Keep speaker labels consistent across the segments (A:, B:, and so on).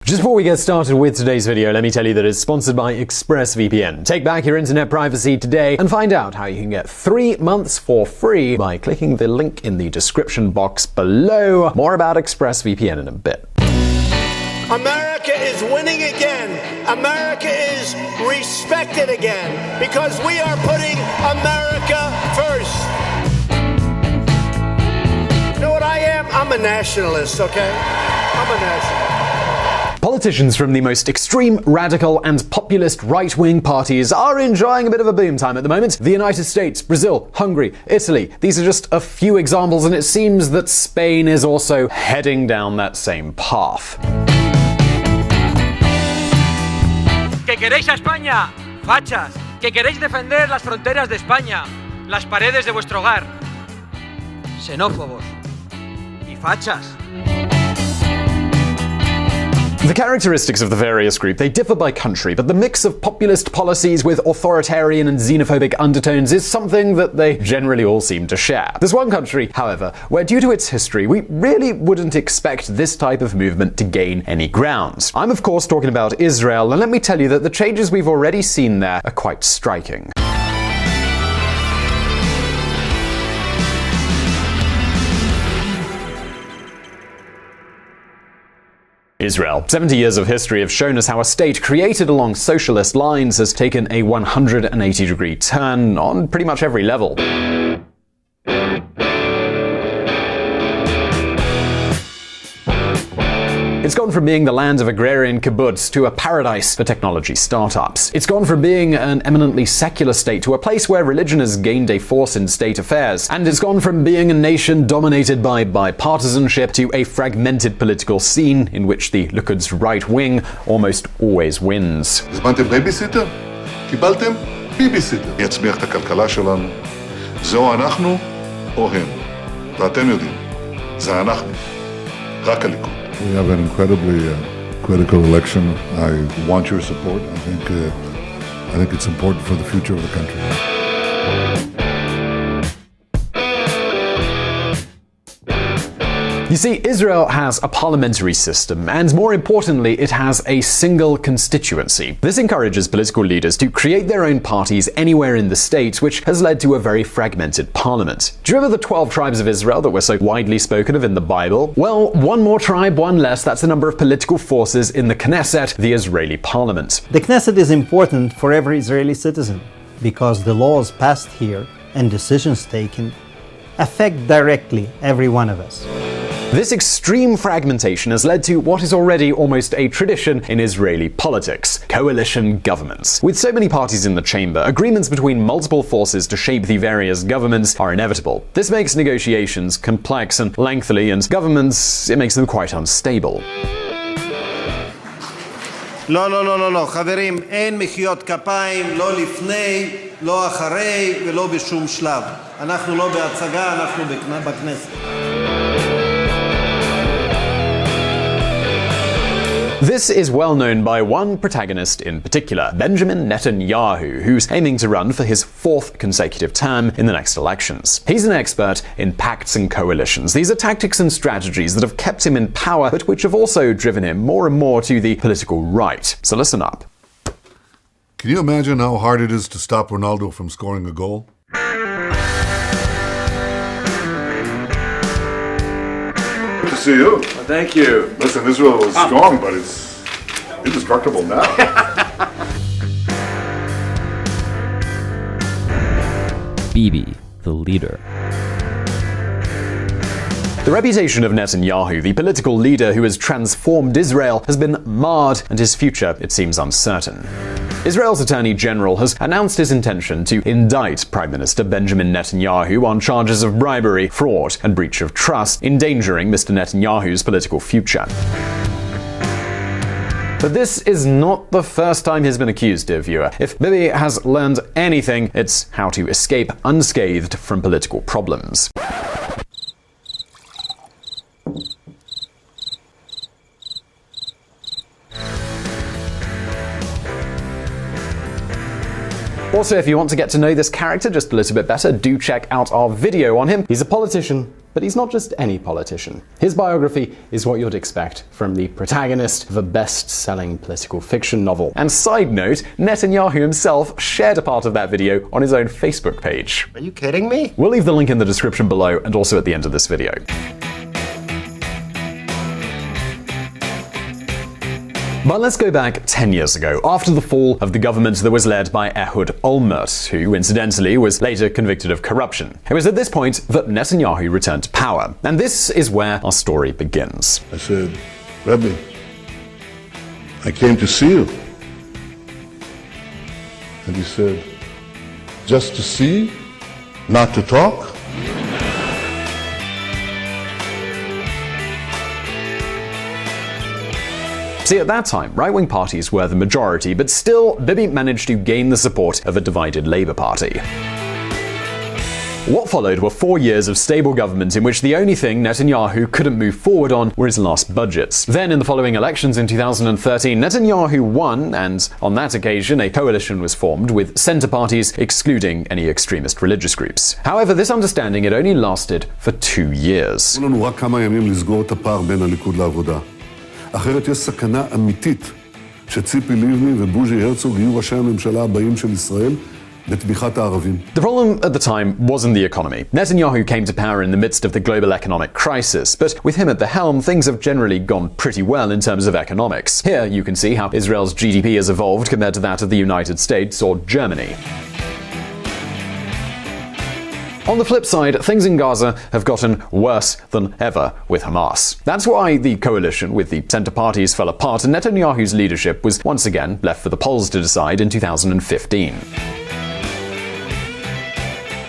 A: Just before we get started with today's video, let me tell you that it's sponsored by ExpressVPN. Take back your internet privacy today and find out how you can get 3 months for free by clicking the link in the description box below. More about ExpressVPN in a bit.
B: America is winning again. America is respected again because we are putting America first. You know what I am? I'm a nationalist, okay? I'm a nationalist.
A: Politicians from the most extreme, radical, and populist right-wing parties are enjoying a bit of a boom time at the moment. The United States, Brazil, Hungary, Italy. These are just a few examples, and it seems that Spain is also heading down that same path.
C: ¿Que queréis a España? Fachas. ¿Que queréis defender las fronteras de España? Las paredes de vuestro hogar. Xenófobos. Y fachas.
A: The characteristics of the various groups, they differ by country, but the mix of populist policies with authoritarian and xenophobic undertones is something that they generally all seem to share. There's one country, however, where due to its history, we really wouldn't expect this type of movement to gain any ground. I'm of course talking about Israel, and let me tell you that the changes we've already seen there are quite striking. Israel. 70 years of history have shown us how a state created along socialist lines has taken a 180-degree turn on pretty much every level. It's gone from being the land of agrarian kibbutz to a paradise for technology startups. It's gone from being an eminently secular state to a place where religion has gained a force in state affairs. And it's gone from being a nation dominated by bipartisanship to a fragmented political scene in which the Likud's right wing almost always wins.
D: הזמנתם בייביסיטר? קיבלתם ביביסיטר. יצמיח את הכלכלה שלנו. זהו אנחנו או הם. ואתם יודעים, זה אנחנו. רק הליכוד. We have an incredibly critical election. I want your support. I think it's important for the future of the country.
A: You see, Israel has a parliamentary system, and more importantly, it has a single constituency. This encourages political leaders to create their own parties anywhere in the state, which has led to a very fragmented parliament. Do you remember the 12 tribes of Israel that were so widely spoken of in the Bible? Well, one more tribe, one less, that's the number of political forces in the Knesset, the Israeli parliament.
E: The Knesset is important for every Israeli citizen because the laws passed here and decisions taken affect directly every one of us.
A: This extreme fragmentation has led to what is already almost a tradition in Israeli politics: coalition governments. With so many parties in the chamber, agreements between multiple forces to shape the various governments are inevitable. This makes negotiations complex and lengthy, and governments, it makes them quite unstable.
F: לא, חברים, אין מחיאות כפיים, לא לפני, לא אחרי ולא בשום שלב. אנחנו לא בהצגה, אנחנו בכנסת.
A: This is well known by one protagonist in particular, Benjamin Netanyahu, who's aiming to run for his 4th consecutive term in the next elections. He's an expert in pacts and coalitions. These are tactics and strategies that have kept him in power, but which have also driven him more and more to the political right. So listen up.
D: Can you imagine how hard it is to stop Ronaldo from scoring a goal? Good to see you.
G: Well, thank you.
D: Listen, Israel was strong, but it's indestructible now.
H: Bibi, the leader.
A: The reputation of Netanyahu, the political leader who has transformed Israel, has been marred, and his future, it seems, uncertain. Israel's Attorney General has announced his intention to indict Prime Minister Benjamin Netanyahu on charges of bribery, fraud, and breach of trust, endangering Mr. Netanyahu's political future. But this is not the first time he's been accused, dear viewer. If Bibi has learned anything, it's how to escape unscathed from political problems. Also, if you want to get to know this character just a little bit better, do check out our video on him. He's a politician, but he's not just any politician. His biography is what you'd expect from the protagonist of a best-selling political fiction novel. And side note, Netanyahu himself shared a part of that video on his own Facebook page.
G: Are you kidding me?
A: We'll leave the link in the description below and also at the end of this video. But let's go back 10 years ago, after the fall of the government that was led by Ehud Olmert, who incidentally was later convicted of corruption. It was at this point that Netanyahu returned to power, and this is where our story begins.
D: I said, Rebbe, I came to see you. And he said, just to see, not to talk?
A: See, at that time, right-wing parties were the majority, but still, Bibi managed to gain the support of a divided Labour Party. What followed were 4 years of stable government in which the only thing Netanyahu couldn't move forward on were his last budgets. Then, in the following elections in 2013, Netanyahu won, and on that occasion, a coalition was formed with centre parties excluding any extremist religious groups. However, this understanding had only lasted for 2 years.
I: אחרת יש סכנה אמיתית שציפי לבני ובוז'י הרצוג יהיו ראשי הממשלה הבאים של ישראל בתמיכת הערבים.
A: The problem at the time wasn't the economy. Netanyahu came to power in the midst of the global economic crisis, but with him at the helm, things have generally gone pretty well in terms of economics. Here you can see how Israel's GDP has evolved compared to that of the United States or Germany. On the flip side, things in Gaza have gotten worse than ever with Hamas. That's why the coalition with the centre parties fell apart and Netanyahu's leadership was once again left for the polls to decide in 2015.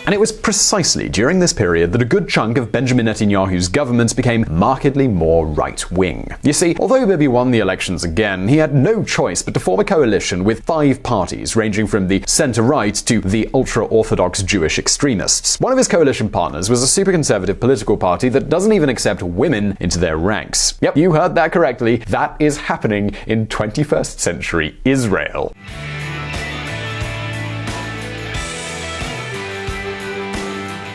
A: And it was precisely during this period that a good chunk of Benjamin Netanyahu's government became markedly more right-wing. You see, although Bibi won the elections again, he had no choice but to form a coalition with 5 parties ranging from the centre-right to the ultra-Orthodox Jewish extremists. One of his coalition partners was a super-conservative political party that doesn't even accept women into their ranks. Yep, you heard that correctly. That is happening in 21st century Israel.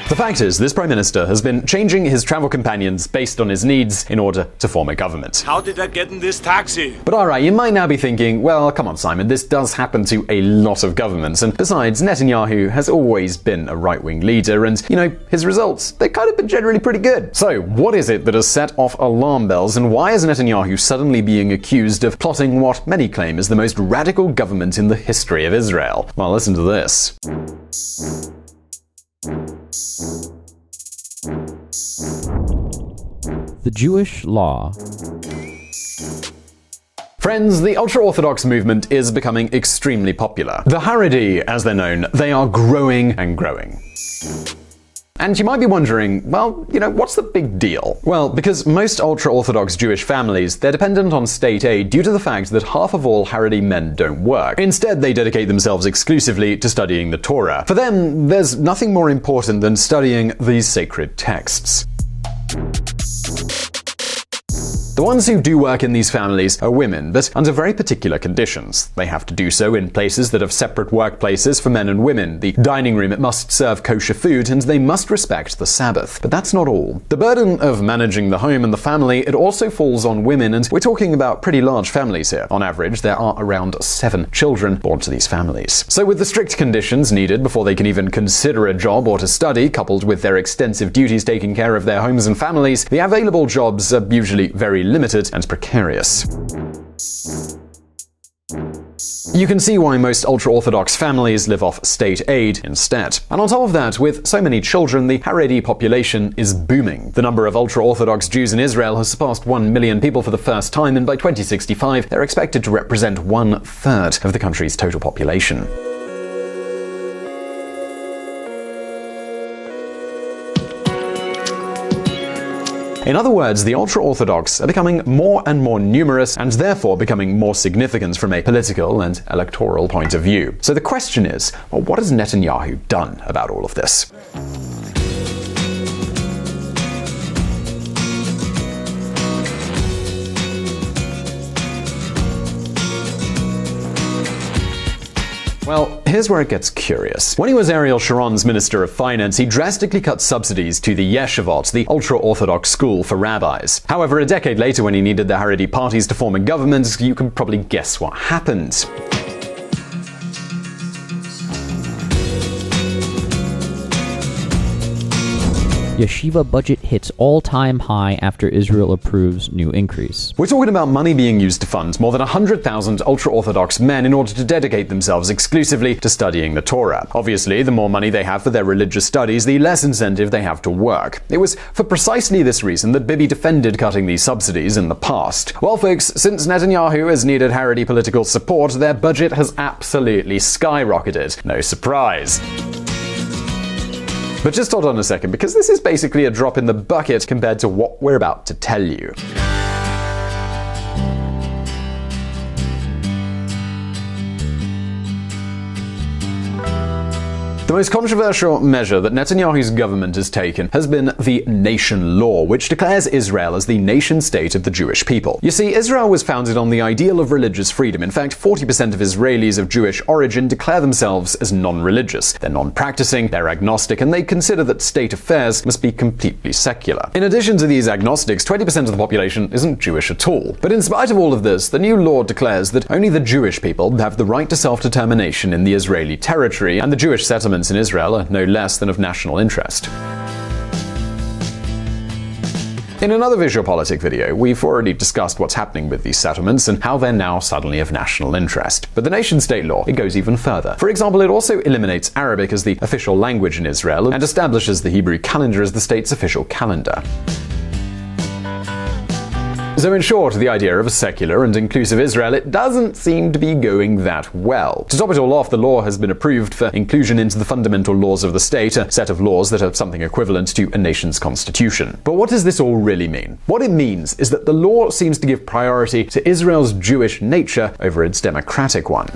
A: The fact is, this Prime Minister has been changing his travel companions based on his needs in order to form a government.
J: How did I get in this taxi?
A: But alright, you might now be thinking, well, come on Simon, this does happen to a lot of governments, and besides, Netanyahu has always been a right-wing leader, and, you know, his results, they've kind of been generally pretty good. So, what is it that has set off alarm bells, and why is Netanyahu suddenly being accused of plotting what many claim is the most radical government in the history of Israel? Well, listen to this.
H: The Jewish law.
A: Friends, the ultra-Orthodox movement is becoming extremely popular. The Haredi, as they're known, they are growing and growing. And you might be wondering, well, you know, what's the big deal? Well, because most ultra-Orthodox Jewish families, they're dependent on state aid due to the fact that half of all Haredi men don't work. Instead, they dedicate themselves exclusively to studying the Torah. For them, there's nothing more important than studying these sacred texts. The ones who do work in these families are women, but under very particular conditions. They have to do so in places that have separate workplaces for men and women. The dining room, it must serve kosher food, and they must respect the Sabbath. But that's not all. The burden of managing the home and the family, it also falls on women, and we're talking about pretty large families here. On average, there are around 7 children born to these families. So with the strict conditions needed before they can even consider a job or to study, coupled with their extensive duties taking care of their homes and families, the available jobs are usually very limited and precarious. You can see why most ultra-Orthodox families live off state aid instead. And on top of that, with so many children, the Haredi population is booming. The number of ultra-Orthodox Jews in Israel has surpassed 1 million people for the first time, and by 2065, they're expected to represent 1/3 of the country's total population. In other words, the ultra-Orthodox are becoming more and more numerous and therefore becoming more significant from a political and electoral point of view. So the question is, well, what has Netanyahu done about all of this? Well, here's where it gets curious. When he was Ariel Sharon's Minister of Finance, he drastically cut subsidies to the yeshivot, the ultra-Orthodox school for rabbis. However, a decade later, when he needed the Haredi parties to form a government, you can probably guess what happened.
H: Yeshiva budget hits all-time high after Israel approves new increase.
A: We're talking about money being used to fund more than 100,000 ultra-Orthodox men in order to dedicate themselves exclusively to studying the Torah. Obviously, the more money they have for their religious studies, the less incentive they have to work. It was for precisely this reason that Bibi defended cutting these subsidies in the past. Well, folks, since Netanyahu has needed Haredi political support, their budget has absolutely skyrocketed. No surprise. But just hold on a second, because this is basically a drop in the bucket compared to what we're about to tell you. The most controversial measure that Netanyahu's government has taken has been the nation law, which declares Israel as the nation-state of the Jewish people. You see, Israel was founded on the ideal of religious freedom. In fact, 40% of Israelis of Jewish origin declare themselves as non-religious. They're non-practicing, they're agnostic, and they consider that state affairs must be completely secular. In addition to these agnostics, 20% of the population isn't Jewish at all. But in spite of all of this, the new law declares that only the Jewish people have the right to self-determination in the Israeli territory, and the Jewish settlements in Israel are no less than of national interest. In another VisualPolitik video, we've already discussed what's happening with these settlements and how they're now suddenly of national interest. But the nation-state law, it goes even further. For example, it also eliminates Arabic as the official language in Israel and establishes the Hebrew calendar as the state's official calendar. So in short, the idea of a secular and inclusive Israel, it doesn't seem to be going that well. To top it all off, the law has been approved for inclusion into the fundamental laws of the state, a set of laws that are something equivalent to a nation's constitution. But what does this all really mean? What it means is that the law seems to give priority to Israel's Jewish nature over its democratic one.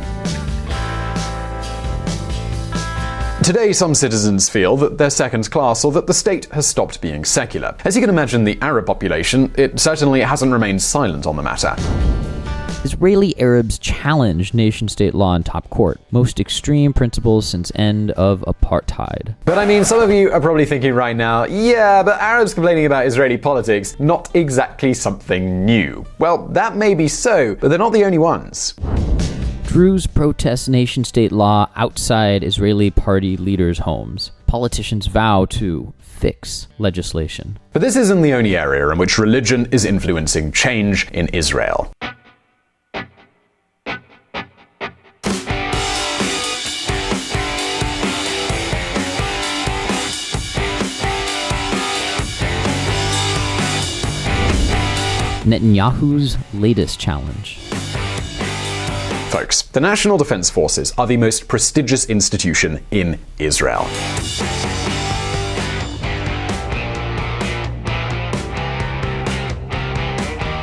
A: Today, some citizens feel that they're second class or that the state has stopped being secular. As you can imagine, the Arab population, it certainly hasn't remained silent on the matter.
H: Israeli Arabs challenge nation-state law in top court. Most extreme principles since end of apartheid.
A: But I mean, some of you are probably thinking right now, yeah, but Arabs complaining about Israeli politics, not exactly something new. Well, that may be so, but they're not the only ones.
H: Druze protest nation-state law outside Israeli party leaders' homes. Politicians vow to fix legislation.
A: But this isn't the only area in which religion is influencing change in Israel.
H: Netanyahu's latest challenge.
A: Folks, the National Defense Forces are the most prestigious institution in Israel.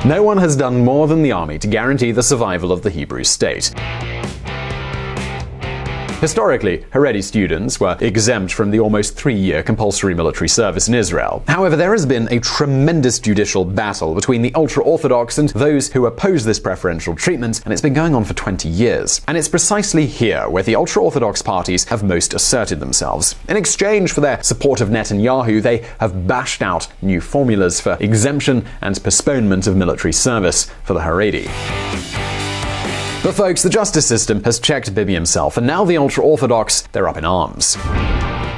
A: No one has done more than the army to guarantee the survival of the Hebrew state. Historically, Haredi students were exempt from the almost 3-year compulsory military service in Israel. However, there has been a tremendous judicial battle between the ultra-Orthodox and those who oppose this preferential treatment, and it's been going on for 20 years. And it's precisely here where the ultra-Orthodox parties have most asserted themselves. In exchange for their support of Netanyahu, they have bashed out new formulas for exemption and postponement of military service for the Haredi. But folks, the justice system has checked Bibi himself, and now the ultra-Orthodox, they're up in arms.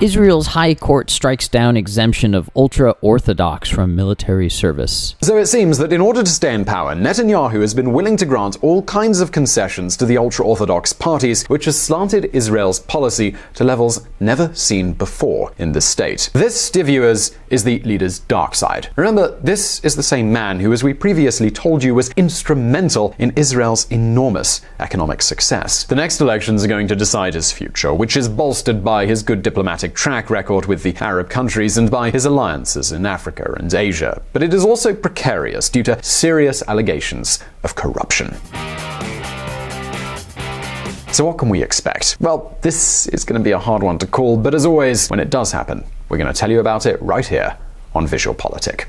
H: Israel's High Court strikes down exemption of ultra-Orthodox from military service.
A: So it seems that in order to stay in power, Netanyahu has been willing to grant all kinds of concessions to the ultra-Orthodox parties, which has slanted Israel's policy to levels never seen before in the state. This, dear viewers, is the leader's dark side. Remember, this is the same man who, as we previously told you, was instrumental in Israel's enormous economic success. The next elections are going to decide his future, which is bolstered by his good diplomatic track record with the Arab countries and by his alliances in Africa and Asia. But it is also precarious due to serious allegations of corruption. So what can we expect? Well, this is going to be a hard one to call, but as always, when it does happen, we're going to tell you about it right here on VisualPolitik.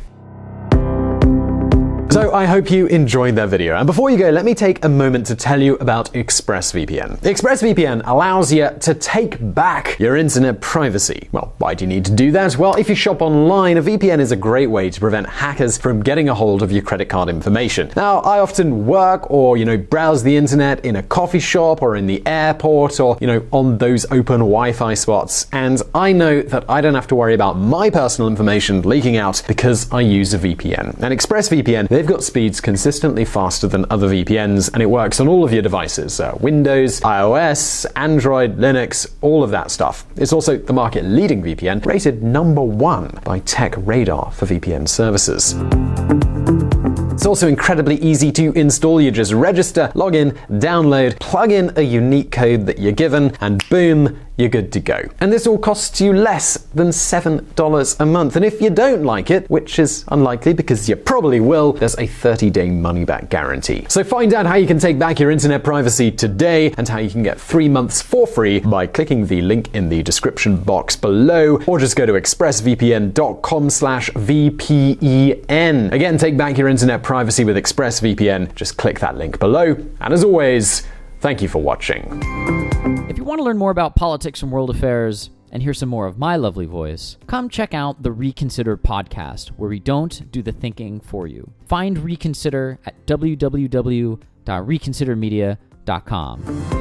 A: So I hope you enjoyed that video. And before you go, let me take a moment to tell you about ExpressVPN. ExpressVPN allows you to take back your internet privacy. Well, why do you need to do that? Well, if you shop online, a VPN is a great way to prevent hackers from getting a hold of your credit card information. Now, I often work or, browse the internet in a coffee shop or in the airport or, on those open Wi-Fi spots. And I know that I don't have to worry about my personal information leaking out because I use a VPN. And ExpressVPN, they've got speeds consistently faster than other VPNs, and it works on all of your devices, Windows, iOS, Android, Linux, all of that stuff. It's also the market-leading VPN, rated #1 by Tech Radar for VPN services. It's also incredibly easy to install. You just register, log in, download, plug in a unique code that you're given, and boom, you're good to go. And this all costs you less than $7 a month. And if you don't like it, which is unlikely because you probably will, there's a 30-day money-back guarantee. So find out how you can take back your internet privacy today and how you can get 3 months for free by clicking the link in the description box below, or just go to expressvpn.com/VPEN. Again, take back your internet privacy with ExpressVPN. Just click that link below. And as always, thank you for watching.
H: If you want to learn more about politics and world affairs and hear some more of my lovely voice, come check out the Reconsider podcast, where we don't do the thinking for you. Find Reconsider at www.reconsidermedia.com.